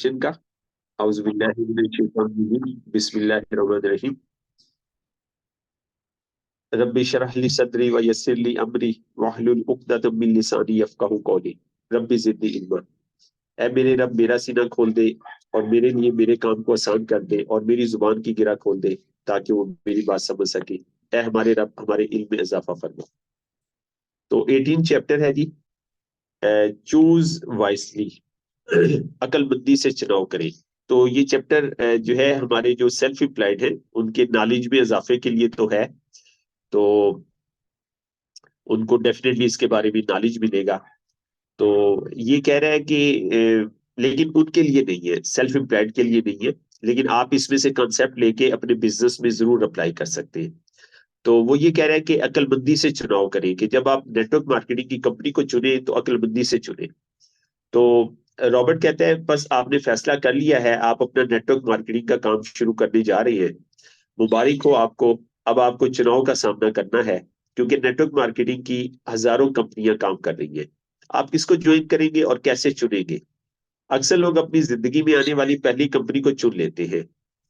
का औज़ु बिल्लाहि मिनश शैतानिर रजीम बिस्मिल्लाहिर रहमानिर रहीम रब्बि इश्रह ली सदरी व यस्सिर ली अमरी वहलुल उक़दतम मिन लिसानी यफ़क़हू क़ौली रब्बि ज़िदनी इल्मा। ऐ मेरे रब मेरा सीना खोल दे और मेरे लिए मेरे काम को आसान कर दे और मेरी जुबान की गिरा खोल दे ताकि वो मेरी बात समझ सके। ऐ हमारे रब हमारे इल्म में इजाफा फरमा। तो 18 चैप्टर है जी। चूज वाइसली अकलमंदी से चुनाव करें। तो ये चैप्टर जो है हमारे जो सेल्फ एम्प्लॉयड है उनके नॉलेज में इजाफे के लिए तो है। तो उनको डेफिनेटली इसके बारे में नॉलेज मिलेगा। तो ये कह रहा है कि लेकिन उनके लिए नहीं है, सेल्फ एम्प्लॉयड के लिए नहीं है। लेकिन आप इसमें से कॉन्सेप्ट लेके अपने बिजनेस में जरूर अप्लाई कर सकते हैं। तो वो ये कह रहा है कि अकलमंदी से चुनाव करें, कि जब आप नेटवर्क मार्केटिंग की कंपनी को चुने तो अकलमंदी से चुने। तो रॉबर्ट कहते हैं बस आपने फैसला कर लिया है, आप अपना नेटवर्क मार्केटिंग का काम शुरू करने जा रहे हैं। मुबारक हो आपको। अब आपको चुनाव का सामना करना है, क्योंकि नेटवर्क मार्केटिंग की हजारों कंपनियां काम कर रही हैं। आप किसको ज्वाइन करेंगे और कैसे चुनेंगे? अक्सर लोग अपनी जिंदगी में आने वाली पहली कंपनी को चुन लेते हैं,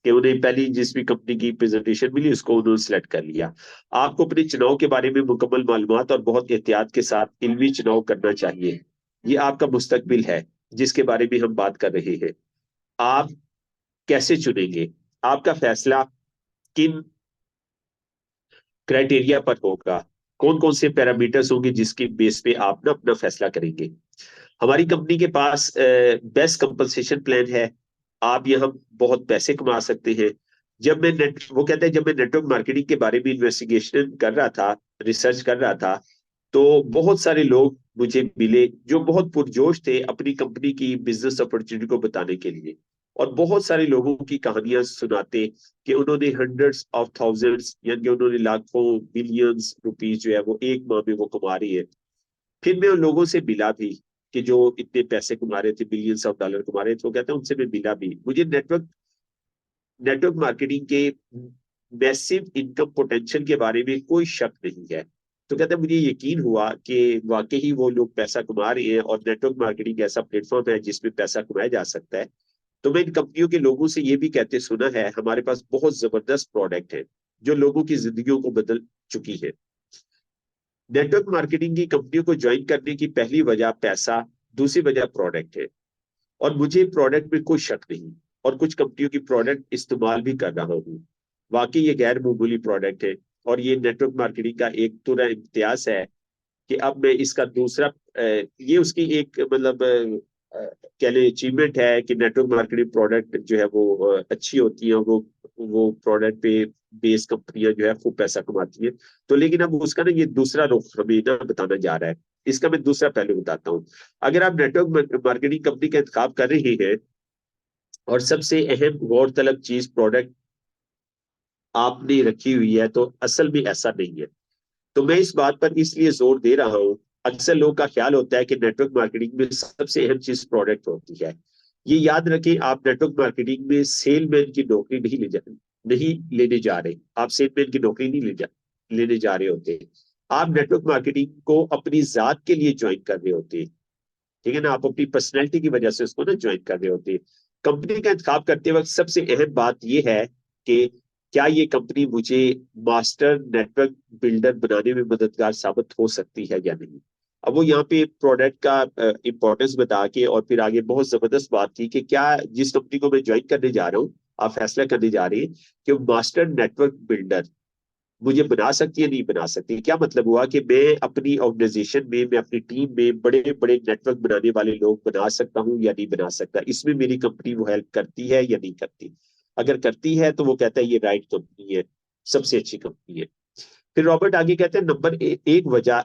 कि उन्हें पहली जिस भी कंपनी की प्रेजेंटेशन मिली उसको उन्होंने सिलेक्ट कर लिया। आपको अपने चुनाव के बारे में मुकम्मल मालूमात और बहुत एहतियात के साथ इल्मी चुनाव करना चाहिए। ये आपका मुस्तकबिल है जिसके बारे में हम बात कर रहे हैं। आप कैसे चुनेंगे? आपका फैसला किन क्राइटेरिया पर होगा? कौन कौन से पैरामीटर्स होंगे जिसके बेस पे आप ना अपना फैसला करेंगे? हमारी कंपनी के पास बेस्ट कंपनसेशन प्लान है। आप यहाँ बहुत पैसे कमा सकते हैं। वो कहते हैं जब मैं नेटवर्क मार्केटिंग के बारे में इन्वेस्टिगेशन कर रहा था, रिसर्च कर रहा था, तो बहुत सारे लोग मुझे मिले जो बहुत पुरजोश थे अपनी कंपनी की बिजनेस अपॉर्चुनिटी को बताने के लिए। और बहुत सारे लोगों की कहानियां सुनाते कि उन्होंने हंड्रेड्स ऑफ थाउजेंड्स यानी कि उन्होंने लाखों बिलियंस रुपीज जो है वो एक माह में वो कमा रही है। फिर मैं उन लोगों से मिला भी कि जो इतने पैसे कमा रहे थे, बिलियंस ऑफ डॉलर कमा रहे थे, वो कहते हैं उनसे मैं मिला भी। मुझे नेटवर्क नेटवर्क मार्केटिंग के मैसिव इनकम पोटेंशियल के बारे में कोई शक नहीं है। तो कहते हैं मुझे यकीन हुआ कि वाकई ही वो लोग पैसा कमा रहे हैं और नेटवर्क मार्केटिंग ऐसा प्लेटफॉर्म है जिसमें पैसा कमाया जा सकता है। तो मैं इन कंपनियों के लोगों से ये भी कहते सुना है हमारे पास बहुत जबरदस्त प्रोडक्ट है जो लोगों की जिंदगियों को बदल चुकी है। नेटवर्क मार्केटिंग की कंपनियों को ज्वाइन करने की पहली वजह पैसा, दूसरी वजह प्रोडक्ट है। और मुझे प्रोडक्ट में कोई शक नहीं, और कुछ कंपनियों की प्रोडक्ट इस्तेमाल भी कर रहा हूँ। वाकई ये गैर मामूली प्रोडक्ट है। और ये नेटवर्क मार्केटिंग का एक पूरा इम्तियाज है कि अब मैं इसका दूसरा ये उसकी एक मतलब कह ले अचीवमेंट है कि नेटवर्क मार्केटिंग प्रोडक्ट जो है वो अच्छी होती है। वो प्रोडक्ट पे बेस कंपनियां जो है खूब पैसा कमाती है। तो लेकिन अब उसका ना ये दूसरा रुख हमें ना बताना जा रहा है। इसका मैं दूसरा पहलू बताता हूँ। अगर आप नेटवर्क मार्केटिंग कंपनी का इंतखाब कर रहे हैं और सबसे अहम गौरतलब चीज प्रोडक्ट आपने रखी हुई है, तो असल में ऐसा नहीं है। तो मैं इस बात पर इसलिए जोर दे रहा हूं। अक्सर लोगों का ख्याल होता है कि नेटवर्क मार्केटिंग में सबसे अहम चीज प्रोडक्ट होती है। ये याद रखें, आप नेटवर्क मार्केटिंग में सेलमैन की नौकरी नहीं लेने जा रहे। आप सेलमैन की नौकरी नहीं लेने जा रहे होते। आप नेटवर्क मार्केटिंग को अपनी जात के लिए ज्वाइन कर रहे होते। ठीक है ना? आप अपनी पर्सनैलिटी की वजह से उसको ना ज्वाइन कर रहे होते हैं। कंपनी का इंतखाब करते वक्त सबसे अहम बात यह है कि क्या ये कंपनी मुझे मास्टर नेटवर्क बिल्डर बनाने में मददगार साबित हो सकती है या नहीं। अब वो यहाँ पे प्रोडक्ट का इंपॉर्टेंस बता के और फिर आगे बहुत जबरदस्त बात थी कि क्या जिस कंपनी को मैं ज्वाइन करने जा रहा हूँ, आप फैसला करने जा रहे हैं कि मास्टर नेटवर्क बिल्डर मुझे बना सकती है नहीं बना सकती। क्या मतलब हुआ कि मैं अपनी ऑर्गेनाइजेशन में, मैं अपनी टीम में बड़े बड़े नेटवर्क बनाने वाले लोग बना सकता हूँ या नहीं बना सकता? इसमें मेरी कंपनी वो हेल्प करती है या नहीं करती? अगर करती है तो वो कहता है ये राइट कंपनी है, सबसे अच्छी कंपनी है। फिर रॉबर्ट आगे कहते हैं एक वजह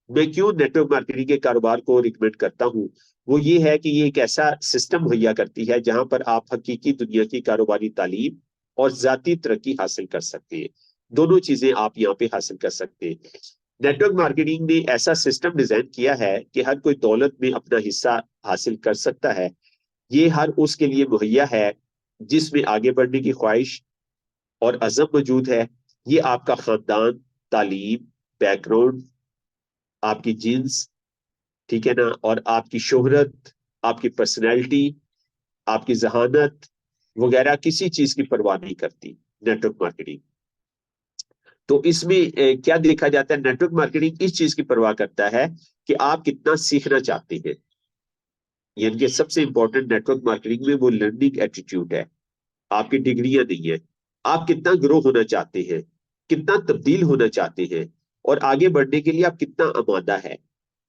मैं क्यों नेटवर्क मार्केटिंग के कारोबार को रिकमेंड करता हूँ, वो ये है कि ये एक ऐसा सिस्टम मुहैया करती है जहां पर आप हकीकी दुनिया की कारोबारी तालीम और जाती तरक्की हासिल कर सकते हैं। दोनों चीजें आप यहाँ पे हासिल कर सकते हैं। नेटवर्क मार्केटिंग ने ऐसा सिस्टम डिजाइन किया है कि हर कोई दौलत में अपना हिस्सा हासिल कर सकता है। ये हर उसके लिए मुहैया है जिसमें आगे बढ़ने की ख्वाहिश और अज़म मौजूद है। ये आपका खानदान, तालीम, बैकग्राउंड, आपकी जीन्स, ठीक है ना, और आपकी शोहरत, आपकी पर्सनैलिटी, आपकी जहानत वगैरह किसी चीज की परवाह नहीं करती नेटवर्क मार्केटिंग। तो इसमें क्या देखा जाता है, नेटवर्क मार्केटिंग इस चीज की परवाह करता है कि आप कितना सीखना चाहते हैं। यानी कि सबसे इंपॉर्टेंट नेटवर्क मार्केटिंग में वो लर्निंग एटीट्यूड है, आपकी डिग्रियां नहीं है। आप कितना ग्रो होना चाहते हैं, कितना तब्दील होना चाहते हैं, और आगे बढ़ने के लिए आप कितना आमादा है।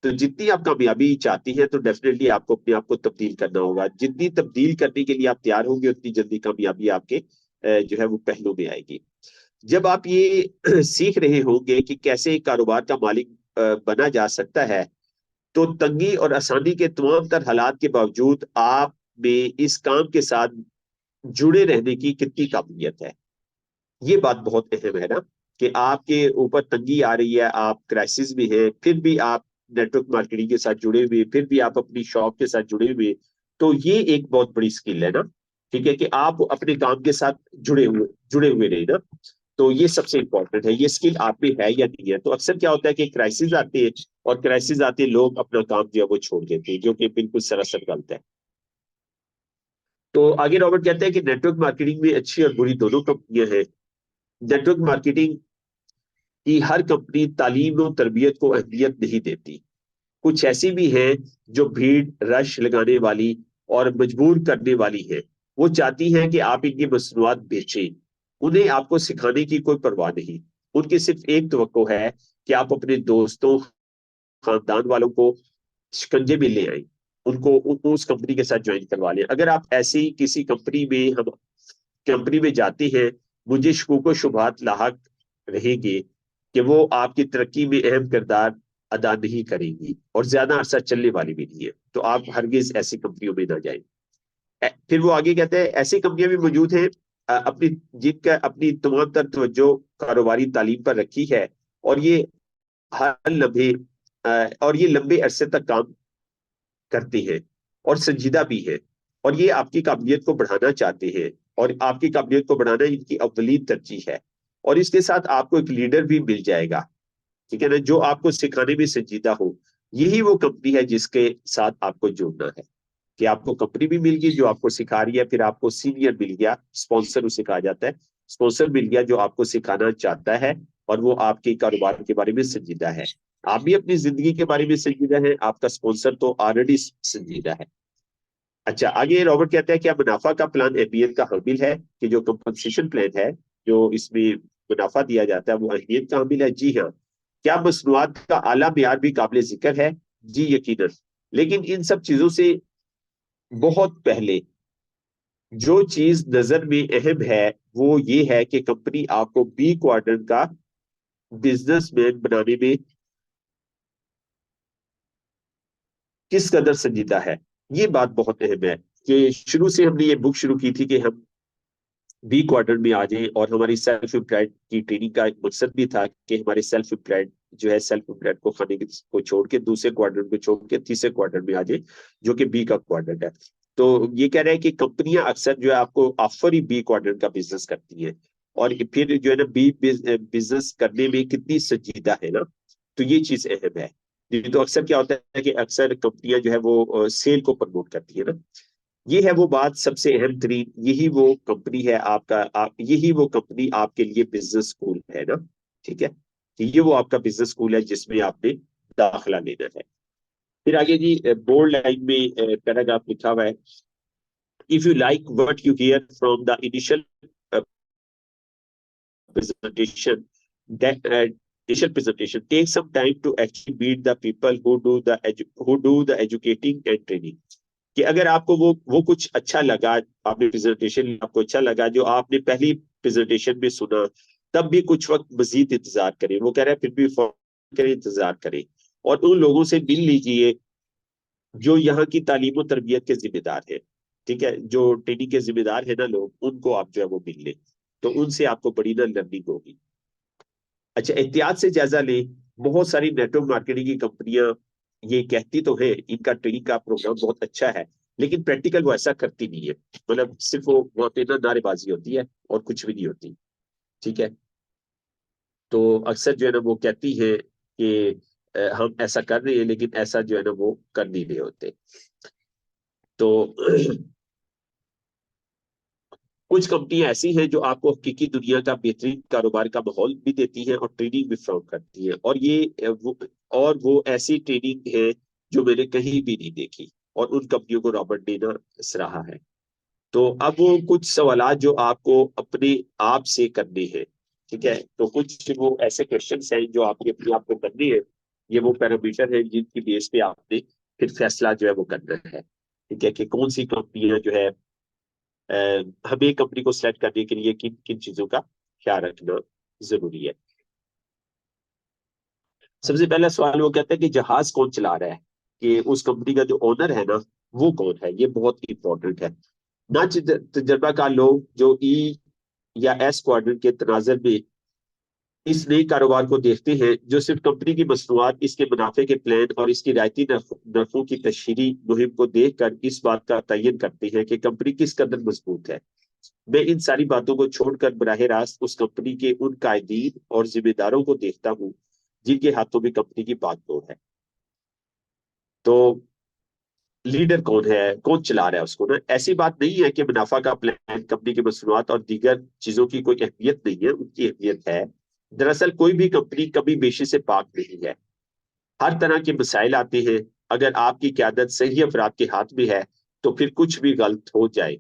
तो जितनी आप कामयाबी चाहती हैं तो डेफिनेटली आपको अपने आप को तब्दील करना होगा। जितनी तब्दील करने के लिए आप तैयार होंगे उतनी जल्दी कामयाबी आपके जो है वो पहलू में आएगी। जब आप ये सीख रहे होंगे कि कैसे एक कारोबार का मालिक बना जा सकता है, तो तंगी और आसानी के तमाम तर हालात के बावजूद आप में इस काम के साथ जुड़े रहने की कितनी काबिलियत है। ये बात बहुत अहम है ना, कि आपके ऊपर तंगी आ रही है, आप क्राइसिस में हैं, फिर भी आप नेटवर्क मार्केटिंग के साथ जुड़े हुए, फिर भी आप अपनी शॉप के साथ जुड़े हुए। तो ये एक बहुत बड़ी स्किल है ना, ठीक है, कि आप अपने काम के साथ जुड़े हुए नहीं ना। तो ये सबसे इंपॉर्टेंट है, ये स्किल आप में है या नहीं है। तो अक्सर क्या होता है कि क्राइसिस आते हैं, और क्राइसिस आते ही लोग अपना काम जो है वो छोड़ देते हैं, जो कि बिल्कुल सरासर गलत है। तो आगे रॉबर्ट कहते हैं कि नेटवर्क मार्केटिंग में अच्छी और बुरी दोनों कंपनियां हैं। नेटवर्क मार्केटिंग कि हर कंपनी तालीम और तरबियत को अहमियत नहीं देती। कुछ ऐसी भी हैं जो भीड़ रश लगाने वाली और मजबूर करने वाली है। वो चाहती हैं कि आप इनकी मसनूआत बेचें। उन्हें आपको सिखाने की कोई परवाह नहीं। उनकी सिर्फ एक तवक्को है कि आप अपने दोस्तों, खानदान वालों को शिकंजे में ले आए, उस कंपनी के साथ ज्वाइन करवा लें। अगर आप ऐसी किसी कंपनी में जाते हैं, मुझे शकूक शुबहात लाहक रहेंगे कि वो आपकी तरक्की में अहम किरदार अदा नहीं करेंगी और ज्यादा अरसा चलने वाली भी नहीं है। तो आप हरगिज ऐसी कंपनियों में ना जाएं। फिर वो आगे कहते हैं ऐसी कंपनियां भी मौजूद हैं अपनी जिनका अपनी तमाम तर तवज्जो कारोबारी तालीम पर रखी है, और ये हर लम्हे और ये लंबे अरसे तक काम करती हैं और संजीदा भी है, और ये आपकी काबिलियत को बढ़ाना चाहते हैं, और आपकी काबिलियत को बढ़ाना इनकी अव्वलीन तरजीह है। और इसके साथ आपको एक लीडर भी मिल जाएगा, ठीक है ना, जो आपको सिखाने में संजीदा हो। यही वो कंपनी है जिसके साथ आपको जुड़ना है, कि आपको कंपनी भी मिल गई जो आपको सिखा रही है, फिर आपको सीनियर मिल गया, स्पॉन्सर उसे कहा जाता है, स्पॉन्सर मिल गया जो आपको सिखाना चाहता है, और वो आपके कारोबार के बारे में संजीदा है। आप भी अपनी जिंदगी के बारे में संजीदा है, आपका स्पॉन्सर तो ऑलरेडी संजीदा है। अच्छा, आगे रॉबर्ट कहते हैं क्या मुनाफा का प्लान अहमियत का हामिल है, कि जो कंपनसेशन प्लान है, जो इसमें मुनाफा दिया जाता है, वो अहमियत का हामिल है? जी हाँ। क्या मसनूआत का आला मियार भी काबिल जिक्र है? जी यकीनन। लेकिन इन सब चीजों से बहुत पहले जो चीज नजर में अहम है, वो ये है कि कंपनी आपको बी क्वार्टर का बिजनेसमैन बनाने में किस कदर संजीदा है। ये बात बहुत अहम है, कि शुरू से हमने ये बुक शुरू की थी कि हम बी क्वार्टर में आ जाएं, और हमारी सेल्फ एम्प्लॉयड की ट्रेनिंग का एक मकसद भी था कि हमारे सेल्फ एम्प्लॉयड जो है, सेल्फ एम्प्लॉयड को खाने को छोड़ के, दूसरे क्वार्टर को छोड़ के तीसरे क्वार्टर में आ जाए, जो कि बी का क्वार्टर है। तो ये कह रहे हैं कि कंपनियां अक्सर जो है आपको ऑफर ही बी क्वार्टर का बिजनेस करती हैं, और फिर जो है ना बी बिजनेस करने में कितनी संजीदा है ना। तो ये चीज अहम है। नहीं तो अक्सर क्या होता है कि अक्सर कंपनियां जो है वो सेल को प्रमोट करती है ना। ये है वो बात सबसे अहम तरीन, यही वो कंपनी है आपका, यही वो कंपनी आपके लिए बिजनेस स्कूल है ना, ठीक है। कि ये वो आपका बिजनेस स्कूल है जिसमें आपने दाखिला लेना है। फिर आगे जी बोल्ड लाइन में पैराग्राफ लिखा हुआ है, if you like what you here from the initial presentation, that initial presentation, take some time to actually meet the people who do the educating and training। कि अगर आपको वो कुछ अच्छा लगा, आपने प्रेजेंटेशन आपको अच्छा लगा जो आपने पहली प्रेजेंटेशन में सुना, तब भी कुछ वक्त मजीद इंतजार करें। वो कह रहे हैं फिर भी फौरन करें, इंतजार करें, और उन लोगों से मिल लीजिए जो यहाँ की तालीम और तरबियत के जिम्मेदार है, ठीक है, जो ट्रेनिंग के जिम्मेदार है ना लोग, उनको आप जो है वो मिल लें। तो उनसे आपको बड़ी ना लर्निंग होगी। अच्छा, एहतियात से जायजा लें। बहुत सारी नेटवर्क मार्केटिंग की कंपनियां ये कहती तो है इनका ट्रेनिंग का प्रोग्राम बहुत अच्छा है, लेकिन प्रैक्टिकल वो ऐसा करती नहीं है। मतलब सिर्फ वो वहां पे ना नारेबाजी होती है और कुछ भी नहीं होती, ठीक है। तो अक्सर जो है ना वो कहती है कि हम ऐसा कर रहे हैं, लेकिन ऐसा जो है ना वो कर नहीं रहे होते। तो कुछ कंपनियां ऐसी हैं जो आपको हकीकी दुनिया का बेहतरीन कारोबार का माहौल भी देती हैं और ट्रेनिंग भी फ्राहम करती हैं, और वो ऐसी ट्रेनिंग है जो मैंने कहीं भी नहीं देखी, और उन कंपनियों को रॉबर्ट ने ना सराहा है। तो अब वो कुछ सवालात जो आपको अपने आप से करने हैं, ठीक है, तो कुछ वो ऐसे क्वेश्चंस हैं जो आपके अपने आप को करने हैं। ये वो पैरामीटर है जिनकी बेस पे आपने फिर फैसला जो है वो करना है, ठीक है, कि कौन सी कंपनियां जो है हमें कंपनी को सिलेक्ट करने के लिए किन किन चीजों का ख्याल रखना जरूरी है। सबसे पहला सवाल वो कहता है कि जहाज कौन चला रहा है, कि उस कंपनी का जो ओनर है ना वो कौन है, ये बहुत इंपॉर्टेंट है। ना तजर्बाकार लोग जो ई या एस क्वाड्रेंट के तनाजर में इस नए कारोबार को देखते हैं, जो सिर्फ कंपनी की मसनूआत, इसके मुनाफे के प्लान और इसकी रियायती नरफों की तशहीरी मुहिम को देखकर इस बात का तयन करते हैं कि कंपनी किस कदर मजबूत है। मैं इन सारी बातों को छोड़कर बराह रास्त उस कंपनी के उन कायदीन और जिम्मेदारों को देखता हूँ जिनके हाथों में कंपनी की बागडोर है। तो लीडर कौन है, कौन चला रहा है उसको ना, ऐसी बात नहीं है कि मुनाफा का प्लान, कंपनी की मसनूआत और दीगर चीजों की कोई अहमियत नहीं है, उनकी अहमियत है। दरअसल कोई भी कंपनी कभी बेशी से पाक नहीं है। हर तरह के मसाइल आते हैं। अगर आपकी क्यादत सही अफराद के हाथ में है तो फिर कुछ भी गलत हो जाए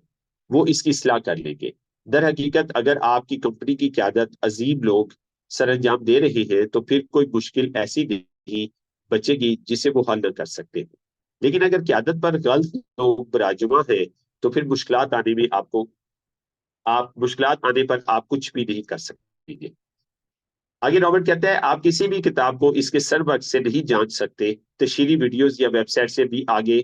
वो इसकी इस्लाह कर लेंगे। दर हकीकत अगर आपकी कंपनी की क्यादत अजीम लोग सर अंजाम दे रहे हैं तो फिर कोई मुश्किल ऐसी नहीं बचेगी जिसे वो हल न कर सकते हो। लेकिन अगर क्यादत पर गलत लोग बराजुमा है तो फिर मुश्किलात आने पर आप कुछ भी नहीं कर सकेंगे। आगे रॉबर्ट कहता है, आप किसी भी किताब को इसके सर वक्त से नहीं जान सकते। तशहीरी वीडियोस या वेबसाइट से भी आगे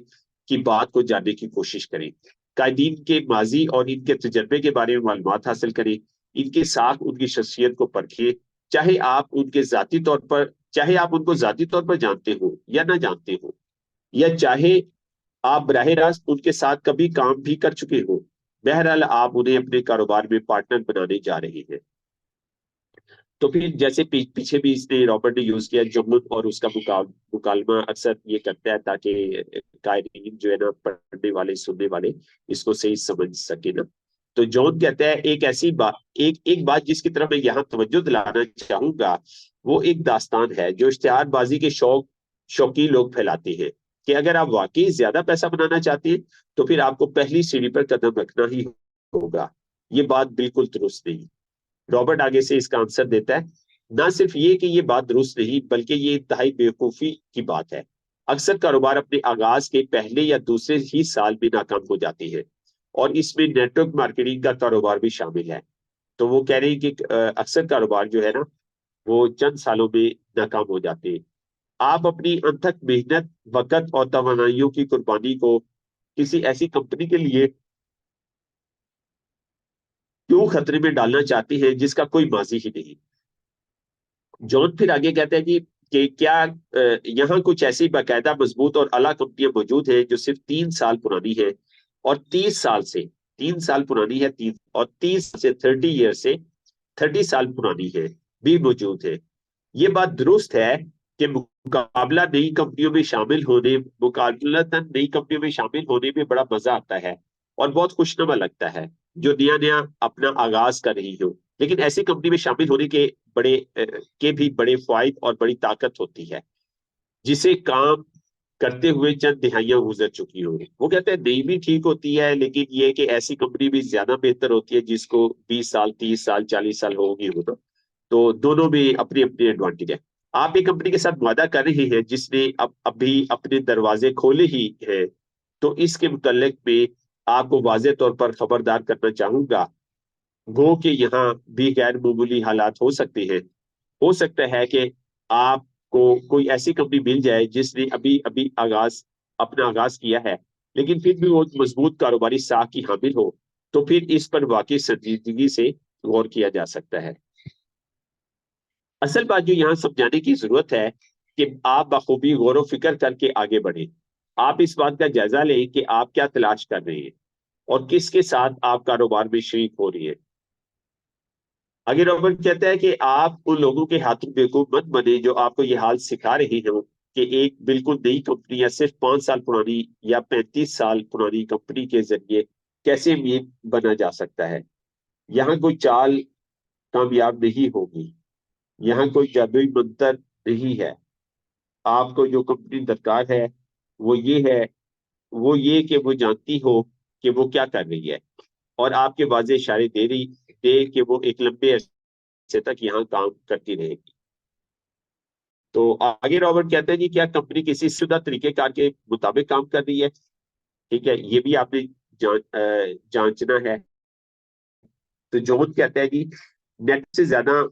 की बात को जानने की कोशिश करें। कायदीन के माजी और इनके तजर्बे के बारे में मालूमात हासिल करें। इनके साथ उनकी शख्सियत को परखिए। चाहे आप उनको जाती तौर पर जानते हो या ना जानते हो, या चाहे आप बराह रास्त उनके साथ कभी काम भी कर चुके हो, बहरहाल आप उन्हें अपने कारोबार में पार्टनर बनाने जा रहे हैं। तो फिर जैसे पीछे भी इसने रॉबर्ट ने यूज किया जुम्मन और उसका मुकालमा अक्सर ये करता है ताकि कायरीन जो है ना, पढ़ने वाले सुनने वाले इसको सही समझ सके ना। तो जॉन कहता है, एक बात जिसकी तरफ मैं यहाँ तवज्जो दिलाना चाहूंगा वो एक दास्तान है जो इश्तिहारबाजी के शौकी लोग फैलाते हैं, कि अगर आप वाकई ज्यादा पैसा बनाना चाहते हैं तो फिर आपको पहली सीढ़ी पर कदम रखना ही होगा। ये बात बिल्कुल दुरुस्त नहीं। रॉबर्ट आगे से इसका आंसर देता है, ना सिर्फ ये कि ये बात दुरुस्त नहीं बल्कि ये इंतहाई बेवकूफी की बात है। अक्सर कारोबार अपने आगाज के पहले या दूसरे ही साल में नाकाम हो जाती है, और इसमें नेटवर्क मार्केटिंग का कारोबार भी शामिल है। तो वो कह रहे हैं कि अक्सर कारोबार जो है ना वो चंद सालों में नाकाम हो जाते हैं। आप अपनी अनथक मेहनत, वक़्त और तवानाइयों की कुर्बानी को किसी ऐसी कंपनी के लिए क्यों खतरे में डालना चाहती है जिसका कोई माजी ही नहीं। जॉन फिर आगे कहते हैं कि क्या यहाँ कुछ ऐसी बाकायदा मजबूत और अला कंपनियां मौजूद हैं जो सिर्फ 3 साल पुरानी है और 30 साल से 3 साल पुरानी है, 30 से 30 साल पुरानी है भी मौजूद है। ये बात दुरुस्त है कि मुकाबलतन नई कंपनियों में शामिल होने में बड़ा मजा आता है और बहुत खुशनुमा लगता है जो नया नया अपना आगाज कर रही हो। लेकिन ऐसी कंपनी में शामिल होने के भी बड़े फायदे और बड़ी ताकत होती है जिसे काम करते हुए चंद दिहाइयां गुजर चुकी हो। वो कहते हैं नई भी ठीक होती है, लेकिन ये कि ऐसी कंपनी भी ज्यादा बेहतर होती है जिसको 20 साल, 30 साल, 40 साल होगी हो। तो दोनों में अपनी अपनी एडवांटेज है। आप एक कंपनी के साथ वादा कर रहे हैं जिसने अब अभी अपने दरवाजे खोले ही हैं, तो इसके मुतल्लिक में आपको वाज़ेह तौर पर खबरदार करना चाहूंगा। गो कि यहाँ भी गैर मामूली हालात हो सकते हैं। हो सकता है कि आपको कोई ऐसी कंपनी मिल जाए जिसने अभी अभी अपना आगाज किया है, लेकिन फिर भी वो मजबूत कारोबारी साख की हामिल हो, तो फिर इस पर वाकई संजीदगी से गौर किया जा सकता है। असल बात जो यहाँ समझाने की जरूरत है कि आप बखूबी गौर फिक्र करके आगे बढ़े। आप इस बात का जायजा लें कि आप क्या तलाश कर रहे हैं और किसके साथ आप कारोबार में शरीक हो रही है। आगे रॉबर्ट कहता है कि आप उन लोगों के हाथों बेवकूफ मत बने जो आपको ये हाल सिखा रहे हो कि एक बिल्कुल नई कंपनी या सिर्फ 5 साल पुरानी या 35 साल पुरानी कंपनी के जरिए कैसे अमीर बना जा सकता है। यहाँ कोई चाल कामयाब नहीं होगी, यहाँ कोई जादुई मंत्र नहीं है। आपको जो कंपनी दरकार है वो ये है, वो ये कि वो जानती हो कि वो क्या कर रही है, और आपके वाजे इशारे दे कि वो एक लंबे अरसे तक यहाँ काम करती रहेगी। तो आगे रॉबर्ट कहते हैं कि क्या कंपनी किसी शुदा तरीकेकार के मुताबिक काम कर रही है। ठीक है, ये भी आपने जांचना है। तो जॉन कहते हैं जी, नेट से ज्यादा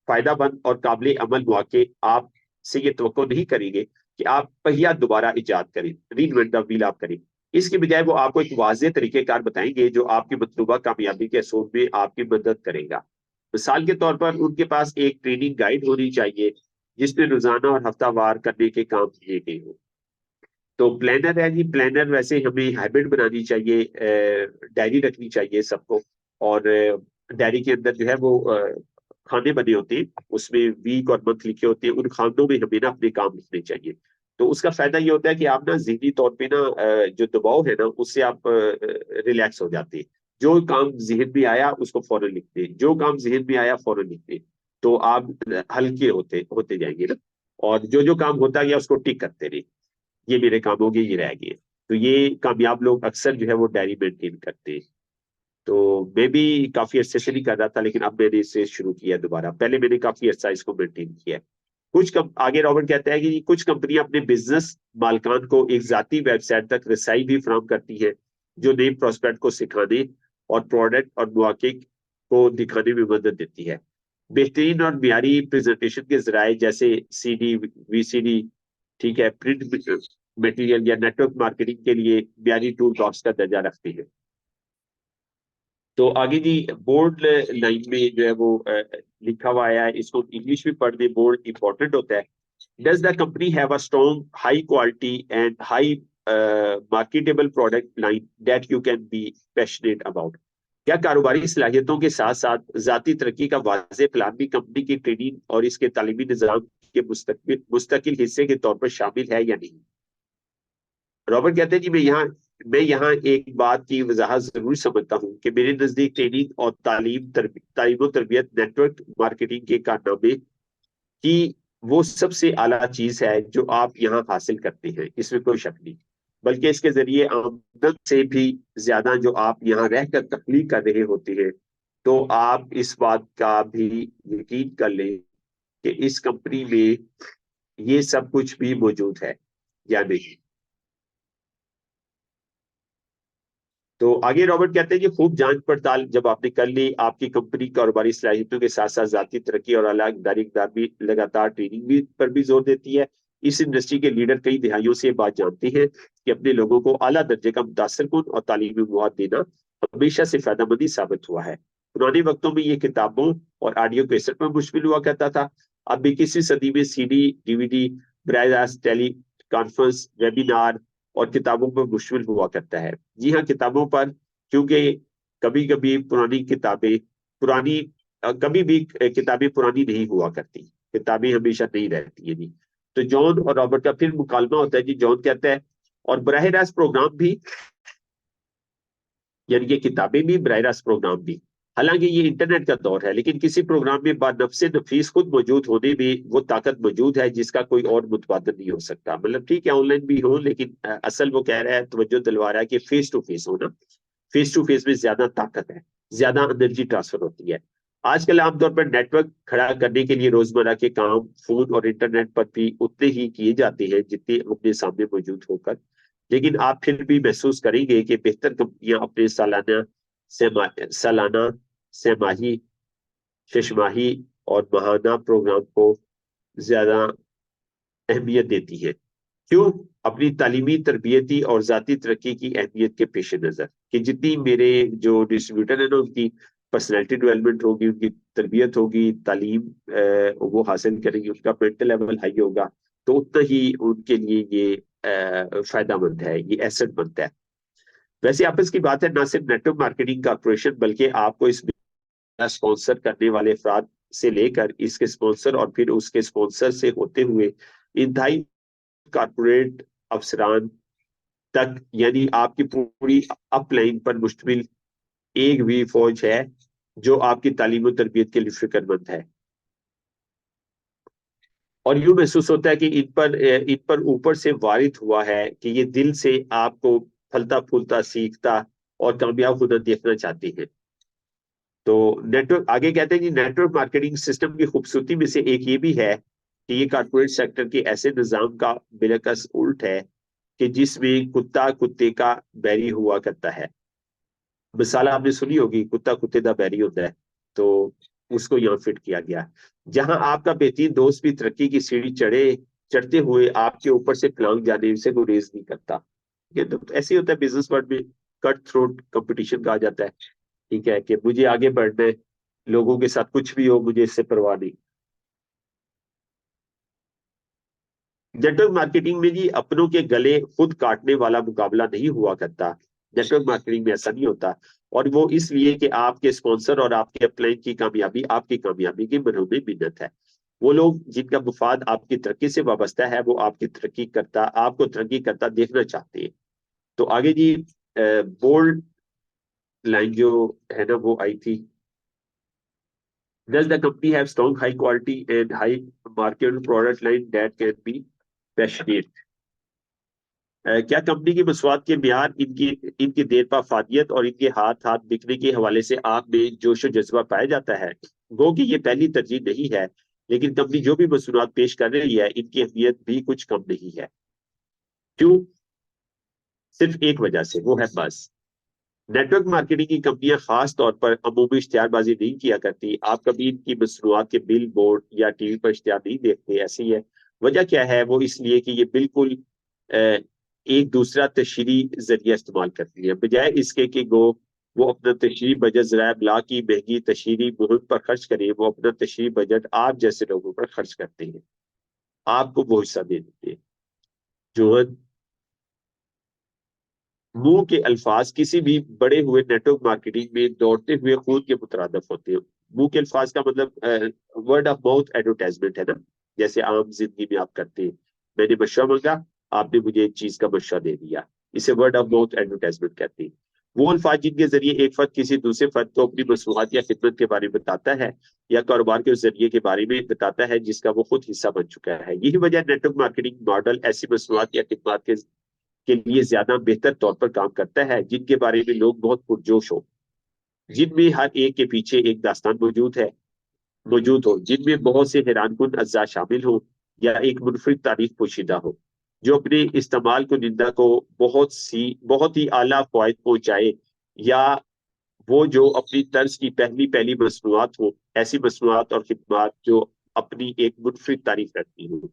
फायदामंद और काबिल अमल मौके आप से ये तवक्को नहीं करेंगे कि आप पहिया दोबारा इजाद करें, रीइन्वेंट द व्हील आप करें। इसके बजाय वो आपको एक वाज़ेह तरीकेकार बताएंगे जो आपकी मतलूबा कामयाबी के असूल में आपकी मदद करेगा। मिसाल के तौर पर उनके पास एक ट्रेनिंग गाइड होनी चाहिए जिसमें रोजाना और हफ्तावार करने के काम दिए गए हो। तो प्लानर है जी, प्लानर वैसे हमें हैबिट बनानी चाहिए, डायरी रखनी चाहिए सबको। और डायरी के अंदर जो है वो खाने बने होते हैं, उसमें वीक और मंथ लिखे होते हैं, उन खानों में हमें ना अपने काम लिखने चाहिए। तो उसका फायदा ये होता है कि आप ना ज़हनी तौर पे ना जो दबाव है ना उससे आप रिलैक्स हो जाते हैं। जो काम जहन में आया उसको फौरन लिखते हैं, जो काम जहन में आया फौरन लिखते हैं। तो आप हल्के होते होते जाएंगे ना, और जो जो काम होता गया उसको टिक करते रहे, ये मेरे काम हो गए, ये रह गए। तो ये कामयाब लोग अक्सर जो है वो डायरी मेंटेन करते हैं। तो मैं भी काफी अरसे से नहीं कर रहा था, लेकिन अब मैंने इसे शुरू किया दोबारा। पहले मैंने काफी अर्सा इसको मेंटेन किया है। आगे रॉबर्ट कहता है कि कुछ कंपनियां अपने बिजनेस मालकान को एक जाती वेबसाइट तक रसाई भी फराहम करती है जो नए प्रोस्पेक्ट को सिखाने और प्रोडक्ट और मौके को दिखाने में मदद देती है। बेहतरीन और मियारी प्रेजेंटेशन के जराए जैसे सीडी, वीसीडी, ठीक है, प्रिंट मटेरियल या नेटवर्क मार्केटिंग के लिए मियारी टूल बॉक्स का दर्जा रखते हैं। तो आगे जी, बोल्ड लाइन में जो है वो लिखा हुआ है, इसको इंग्लिश में पढ़ने बोल्ड इंपॉर्टेंट होता है। Does the company have a strong high quality and high marketable product line that you can be passionate about. क्या कारोबारी सलाहियतों के साथ साथ जाती तरक्की का वाज़ेह प्लान भी कंपनी की ट्रेनिंग और इसके तालीमी निज़ाम के मुस्तकिल हिस्से के तौर पर शामिल है या नहीं। रॉबर्ट कहते हैं कि मैं यहाँ एक बात की वजाहत जरूर समझता हूँ कि मेरे नजदीक ट्रेनिंग और तालीम और तरबियत नेटवर्क मार्केटिंग के कारनामे की वो सबसे आला चीज है जो आप यहाँ हासिल करते हैं, इसमें कोई शक नहीं। बल्कि इसके जरिए आमदन से भी ज्यादा जो आप यहाँ रहकर तकलीफ कर रहे होते हैं। तो आप इस बात का भी यकीन कर लें कि इस कंपनी में ये सब कुछ भी मौजूद है या नहीं। तो आगे रॉबर्ट कहते हैं कि खूब जांच पड़ताल जब आपने कर ली, आपकी कंपनी कारोबारी सलाहियतों के साथ साथ जाती तरक्की और अला इक़दारी भी लगातार ट्रेनिंग भी पर भी जोर देती है। इस इंडस्ट्री के लीडर कई दिहाइयों से ये बात जानते हैं कि अपने लोगों को आला दर्जे का मुतासर कुन और तालीमी मवाद देना हमेशा से फायदेमंदी साबित हुआ है। पुराने वक्तों में ये किताबों और ऑडियो कैसेट पर मुश्तमिल हुआ करता था। अब 21वीं सदी में सीडी, डीवीडी, बराह रास्त टेली कॉन्फ्रेंस, वेबिनार और किताबों पर मुश्तमिल हुआ करता है। जी हाँ, किताबों पर, क्योंकि कभी कभी पुरानी कभी भी किताबें पुरानी नहीं हुआ करती, किताबें हमेशा नहीं रहती है जी। तो जॉन और रॉबर्ट का फिर मुकालमा होता है जी। जॉन कहता है, और बराह रास्त प्रोग्राम भी, यानी कि किताबें भी, बराह रास्त प्रोग्राम भी। हालांकि ये इंटरनेट का दौर है, लेकिन किसी प्रोग्राम में बानफ़्से नफीस खुद मौजूद होने में वो ताकत मौजूद है जिसका कोई और मुतबादल नहीं हो सकता। मतलब ठीक है ऑनलाइन भी हो, लेकिन असल वो कह रहा है, तवज्जो दिलवा रहा है कि फेस टू फेस हो ना, फेस टू फेस में ज्यादा ताकत है, ज्यादा एनर्जी ट्रांसफर होती है। आजकल आमतौर पर नेटवर्क खड़ा करने के लिए रोजमर्रा के काम फोन और इंटरनेट पर भी उतने ही किए जाते हैं जितने अपने सामने मौजूद होकर। लेकिन आप फिर भी महसूस करेंगे कि बेहतर कंपनियां अपने सालाना, छमाही, शशमाही और माहाना प्रोग्राम को ज्यादा अहमियत देती है। क्यों? अपनी तालीमी, तरबियती और जाती तरक्की की अहमियत के पेश नजर, कि जितनी मेरे जो डिस्ट्रीब्यूटर है ना उनकी पर्सनैलिटी डेवलपमेंट होगी, उनकी तरबियत होगी, तालीम वो हासिल करेंगे, उनका मेंटल लेवल हाई होगा, तो उतना ही उनके लिए ये फायदा मंद है, ये एसेट बनता है। वैसे आपस की बात है, ना सिर्फ नेटवर्क मार्केटिंग कॉर्पोरेशन बल्कि आपको इस स्पॉन्सर करने वाले अफराद से लेकर इसके स्पॉन्सर और फिर उसके स्पॉन्सर से होते हुए इंतहाई कारपोरेट अफसरान तक, यानी आपकी पूरी अपलाइन पर मुश्तमिल एक भी फौज है जो आपकी तालीम और तरबियत के लिए फिक्रमंद है। और यूं महसूस होता है कि इन पर ऊपर से वारिद हुआ है कि ये दिल से आपको फलता फूलता, सीखता और कामयाब खुदा देखना चाहती है। तो नेटवर्क आगे कहते हैं कि नेटवर्क मार्केटिंग सिस्टम की खूबसूरती में से एक ये भी है कि ये कॉर्पोरेट सेक्टर के ऐसे निजाम का बिलकस उल्ट है कि जिसमें कुत्ता कुत्ते का बैरी हुआ करता है। मिसाल आपने सुनी होगी, कुत्ता कुत्ते का बैरी होता है। तो उसको यहाँ फिट किया गया। जहां आपका बेहतरीन दोस्त भी तरक्की की सीढ़ी चढ़ते हुए आपके ऊपर से छलांग जाने से गुरेज नहीं करता। ठीक है, तो ऐसे ही होता है बिजनेस वर्ल्ड में। कट थ्रोट कंपटीशन कहा जाता है। ठीक है, कि मुझे आगे बढ़ना है, लोगों के साथ कुछ भी हो मुझे इससे परवाह नहीं। नेटवर्क मार्केटिंग में जी अपनों के गले खुद काटने वाला मुकाबला नहीं हुआ करता। नेटवर्क मार्केटिंग में ऐसा नहीं होता। और वो इसलिए कि आपके स्पॉन्सर और आपके अपलाइन की कामयाबी आपकी कामयाबी की मरहूम मिन्नत है। वो लोग जिनका मुफाद आपकी तरक्की से वाबस्ता है, वो आपको तरक्की करता देखना चाहते हैं। तो आगे जी बोल्ड लाइन जो है ना वो आई थी, does the company have strong high quality and high market product line that can be passionate? क्या कंपनी की मसवात के मियार, इनकी इनकी देरपा फादियत और इनके हाथ हाथ बिकने के हवाले से आप में जोश और जज्बा पाया जाता है? गो कि ये पहली तरजीह नहीं है, लेकिन कंपनी जो भी मसूलात पेश कर रही है इनकी अहमियत भी कुछ कम नहीं है। क्यों? सिर्फ एक वजह से, वो है बस। नेटवर्क मार्केटिंग की कंपनियां खास तौर पर अमूमी इश्तिहारबाजी नहीं किया करती। आप कभी इनकी मसनूआत के बिल बोर्ड या टीवी पर इश्तिहार नहीं देखते, ऐसी है। वजह क्या है? वो इसलिए कि ये बिल्कुल अ, एक दूसरा तशरीही जरिया इस्तेमाल करती है, बजाय इसके कि वो अपना तशरीही बजट जराए अबलाग की महंगी तशरीही मुहिम पर खर्च करें। वो अपना तशरीही बजट आप जैसे लोगों पर खर्च करते हैं, आपको वो हिस्सा दे देते हैं। जो मुंह के अल्फाज किसी भी बड़े हुए नेटवर्क मार्केटिंग में दौड़ते हुए खून के मुतरादफ होते हैं। मुंह के अल्फाज का मतलब वर्ड ऑफ माउथ एडवर्टाइजमेंट है ना, जैसे आम जिंदगी में आप करते हैं। मैंने मशवरा मांगा, आपने मुझे एक चीज का मशवरा दे दिया, इसे वर्ड ऑफ माउथ एडवर्टाइजमेंट कहते हैं। वो अल्फाज जिनके जरिए एक फर्द किसी दूसरे फर्द को अपनी मसनूआत या खिदमत के बारे में बताता है, या कारोबार के उस जरिए के बारे में बताता है जिसका वो खुद हिस्सा बन चुका है। यही वजह नेटवर्क मार्केटिंग मॉडल ऐसी मसनूआत या खिदमत के लिए ज्यादा बेहतर तौर पर काम करता है जिनके बारे में लोग बहुत पुरजोश हो, जिनमें हर एक के पीछे एक दास्तान मौजूद हो, जिनमें बहुत से हैरानकुन अज्जा शामिल हो, या एक मुनफरिद तारीख पोशीदा हो, जो अपने इस्तेमाल को निंदा को बहुत ही आला फवायद पहुंचाए, या वो जो अपनी तर्ज की पहली पहली मसनूआत हो, ऐसी मसनूआत और खिदमात जो अपनी एक मुनफरिद तारीफ रखती हो।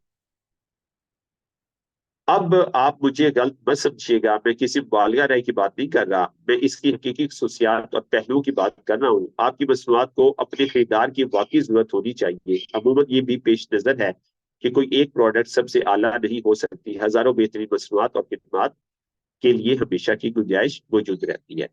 अब आप मुझे गलत मत समझिएगा, मैं किसी मुबालगा राय की बात नहीं कर रहा, मैं इसकी हकीकी खसूसियात और पहलुओं की बात कर रहा हूँ। आपकी मसनूआत को अपने खरीदार की वाकई जरूरत होनी चाहिए। अमूमन ये भी पेश नजर है कि कोई एक प्रोडक्ट सबसे आला नहीं हो सकती। हजारों बेहतरीन मसनूआत और खिदमात के लिए हमेशा की गुंजाइश मौजूद रहती है,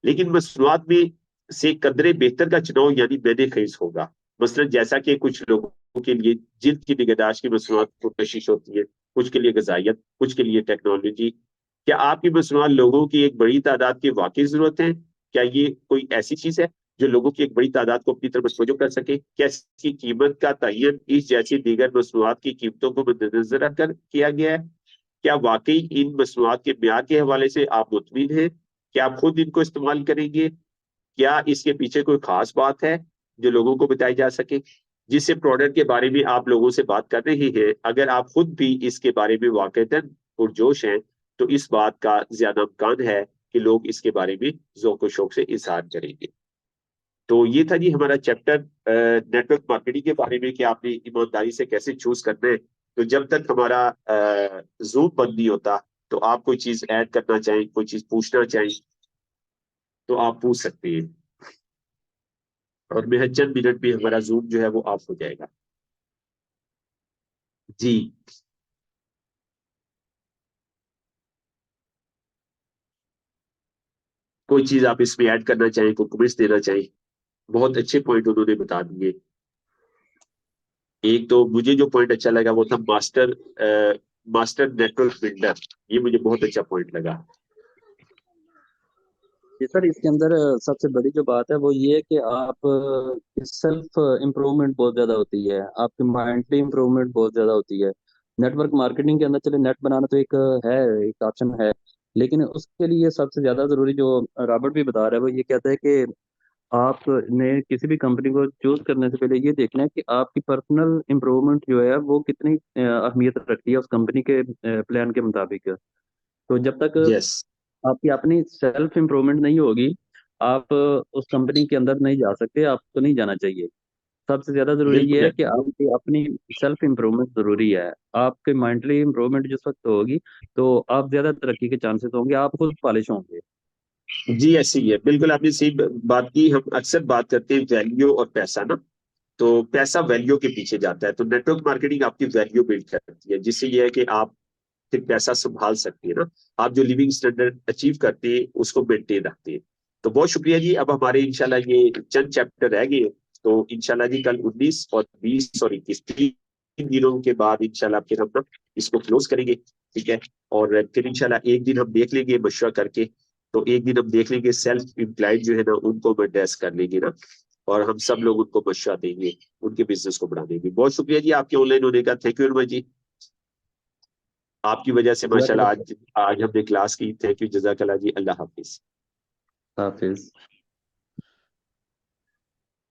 लेकिन मसनूआत में से कदरे बेहतर का चुनाव यानी मैंने खरीज होगा। मसलन जैसा कि कुछ लोगों के लिए जिल्द की निगहदाश्त की मसनूआत को कशिश होती है, कुछ के लिए गजाइत, कुछ के लिए टेक्नोलॉजी। क्या आपकी मसनूआत लोगों की एक बड़ी तादाद की वाकई जरूरत है? क्या ये कोई ऐसी चीज है जो लोगों की एक बड़ी तादाद को अपनी तरफ मतवज्जो कर सके? क्या इसकी कीमत का तयन इस जैसी दीगर मसनूआत की कीमतों को मद्देनजर रखकर किया गया है? क्या वाकई इन मसनूआत के म्यार के हवाले से आप मुतमिन हैं? क्या आप खुद इनको इस्तेमाल करेंगे? क्या इसके पीछे कोई खास बात है जो लोगों को बताई जा सके? जिससे प्रोडक्ट के बारे में आप लोगों से बात कर रहे हैं, अगर आप खुद भी इसके बारे में वाकईतन पुरजोश हैं, तो इस बात का ज्यादा इम्कान है कि लोग इसके बारे में ज़ौक़ शौक से इजहार करेंगे। तो ये था जी हमारा चैप्टर नेटवर्क मार्केटिंग के बारे में, कि आपने ईमानदारी से कैसे चूज करना है। तो जब तक हमारा जूम बंद नहीं होता, तो आप कोई चीज ऐड करना चाहें, कोई चीज पूछना चाहें, तो आप पूछ सकते हैं। और महज चंद मिनट में हमारा जूम जो है वो ऑफ हो जाएगा। जी। कोई चीज आप इसमें ऐड करना चाहें, कोई कमेंट्स देना चाहें? बहुत अच्छे पॉइंट उन्होंने बता दिए। एक तो मुझे जो पॉइंट अच्छा लगा वो था मास्टर नेटवर्क बिल्डर। ये मुझे बहुत अच्छा पॉइंट लगा। जी सर, इसके अंदर सबसे बड़ी जो बात है वो ये है कि आप सेल्फ इम्प्रूवमेंट बहुत ज़्यादा होती है, आपकी माइंडली इम्प्रूवमेंट बहुत ज़्यादा होती है। नेटवर्क मार्केटिंग के अंदर चले नेट बनाना तो एक है, एक ऑप्शन है, लेकिन उसके लिए सबसे ज़्यादा ज़रूरी जो रॉबर्ट भी बता रहा है वो ये कहता है कि आपने किसी भी कंपनी को चूज करने से पहले ये देखना है कि आपकी पर्सनल इम्प्रूवमेंट जो है वो कितनी अहमियत रखती है उस कंपनी के प्लान के मुताबिक। तो जब तक यस। आपकी अपनी सेल्फ इम्प्रूवमेंट नहीं होगी, आप उस कंपनी के अंदर नहीं जा सकते, आपको नहीं जाना चाहिए। सबसे ज्यादा जरूरी ये बिल्कुल है कि आपकी अपनी सेल्फ इम्प्रूवमेंट जरूरी है। आपके मेंटली इम्प्रूवमेंट जिस वक्त होगी तो आप ज्यादा तरक्की के चांसेस होंगे, आप खुद पॉलिश होंगे। जी, ऐसी ही है, बिल्कुल आपने सही बात की। हम अक्सर बात करते हैं वैल्यू और पैसा ना, तो पैसा वैल्यू के पीछे जाता है, तो नेटवर्क मार्केटिंग आपकी वैल्यू बिल्ड करती है, जिससे ये है कि आप फिर पैसा संभाल सकते हैं ना, आप जो लिविंग स्टैंडर्ड अचीव करते हैं उसको मेंटेन रखते हैं। तो बहुत शुक्रिया जी। अब हमारे इंशाल्लाह ये चंद चैप्टर रह गए, तो इंशाल्लाह जी कल 19 और 20 और 21 तीन दिनों के बाद इंशाल्लाह फिर हम ना इसको क्लोज करेंगे, ठीक है। और फिर इंशाल्लाह एक दिन हम देख लेंगे मशवरा करके, तो एक दिन हम देख लेंगे सेल्फ एम्प्लॉयड जो है ना उनको हम एड्रेस कर लेंगे ना, और हम सब लोग उनको मशवरा देंगे उनके बिजनेस को बढ़ाने की। बहुत शुक्रिया जी आपके ऑनलाइन होने का, थैंक यू वेरी मच जी। आपकी वजह से अल्लाह माशाल्लाह के आज आज हमने क्लास की। थैंक यू, जजाकल्लाह जी, अल्लाह हाफिज। हाफिज।